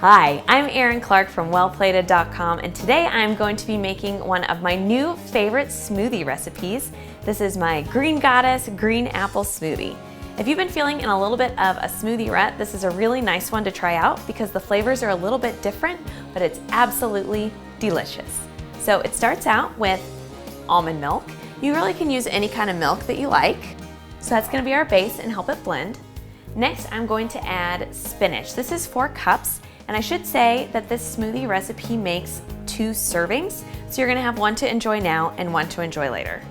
Hi, I'm Erin Clarke from wellplated.com, and today I'm going to be making one of my new favorite smoothie recipes. This is my Green Goddess Green Apple Smoothie. If you've been feeling in a little bit of a smoothie rut, this is a really nice one to try out because the flavors are a little bit different, but it's absolutely delicious. So it starts out with almond milk. You really can use any kind of milk that you like. So that's going to be our base and help it blend. Next, I'm going to add spinach. This is 4 cups. And I should say that this smoothie recipe makes 2 servings. So you're gonna have one to enjoy now and one to enjoy later.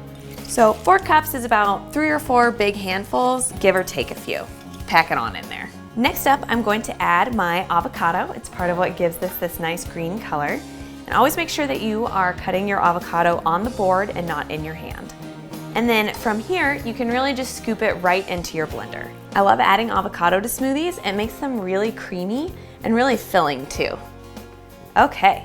So 4 cups is about 3 or 4 big handfuls, give or take a few. Pack it on in there. Next up, I'm going to add my avocado. It's part of what gives this nice green color. And always make sure that you are cutting your avocado on the board and not in your hand. And then from here, you can really just scoop it right into your blender. I love adding avocado to smoothies. It makes them really creamy and really filling too. Okay,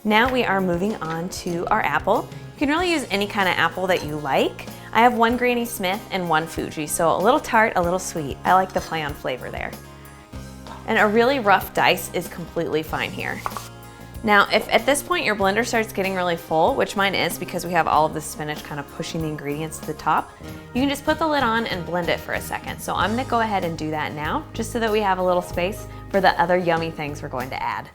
now we are moving on to our apple. You can really use any kind of apple that you like. I have 1 Granny Smith and 1 Fuji, so a little tart, a little sweet. I like the play on flavor there. And a really rough dice is completely fine here. Now, if at this point your blender starts getting really full, which mine is because we have all of the spinach kind of pushing the ingredients to the top, you can just put the lid on and blend it for a second. So I'm gonna go ahead and do that now, just so that we have a little space for the other yummy things we're going to add.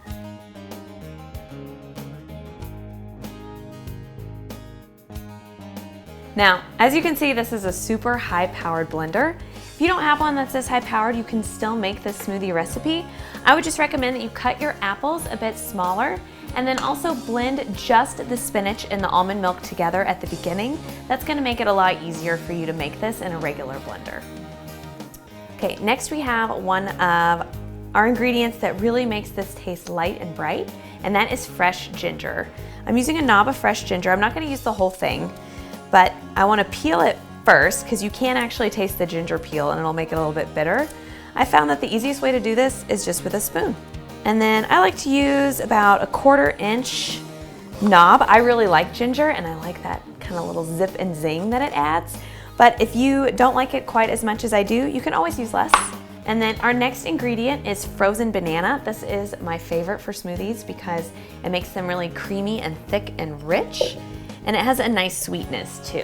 Now, as you can see, this is a super high-powered blender. If you don't have one that's this high-powered, you can still make this smoothie recipe. I would just recommend that you cut your apples a bit smaller and then also blend just the spinach and the almond milk together at the beginning. That's gonna make it a lot easier for you to make this in a regular blender. Okay, next we have one of our ingredients that really makes this taste light and bright, and that is fresh ginger. I'm using a knob of fresh ginger. I'm not gonna use the whole thing, but I wanna peel it first because you can actually taste the ginger peel and it'll make it a little bit bitter. I found that the easiest way to do this is just with a spoon. And then I like to use about a 1/4 inch knob. I really like ginger and I like that kind of little zip and zing that it adds. But if you don't like it quite as much as I do, you can always use less. And then our next ingredient is frozen banana. This is my favorite for smoothies because it makes them really creamy and thick and rich. And it has a nice sweetness too.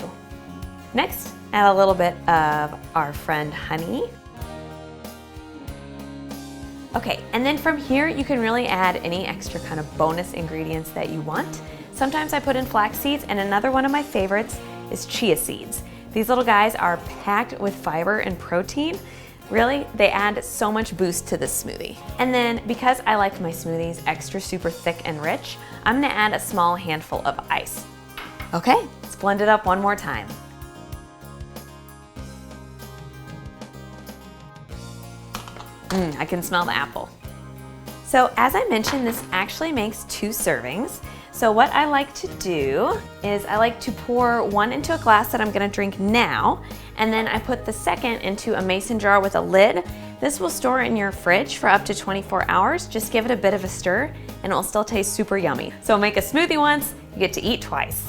Next, add a little bit of our friend honey. Okay, and then from here, you can really add any extra kind of bonus ingredients that you want. Sometimes I put in flax seeds, and another one of my favorites is chia seeds. These little guys are packed with fiber and protein. Really, they add so much boost to this smoothie. And then because I like my smoothies extra super thick and rich, I'm gonna add a small handful of ice. Okay, let's blend it up one more time. I can smell the apple. So as I mentioned, this actually makes 2 servings. So what I like to do is I like to pour one into a glass that I'm gonna drink now, and then I put the second into a mason jar with a lid. This will store in your fridge for up to 24 hours. Just give it a bit of a stir and it will still taste super yummy. So make a smoothie once, you get to eat twice.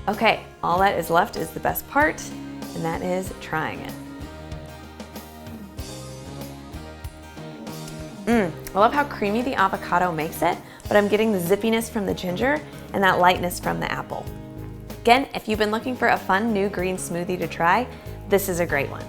Okay, all that is left is the best part, and that is trying it. I love how creamy the avocado makes it, but I'm getting the zippiness from the ginger and that lightness from the apple. Again, if you've been looking for a fun new green smoothie to try, this is a great one.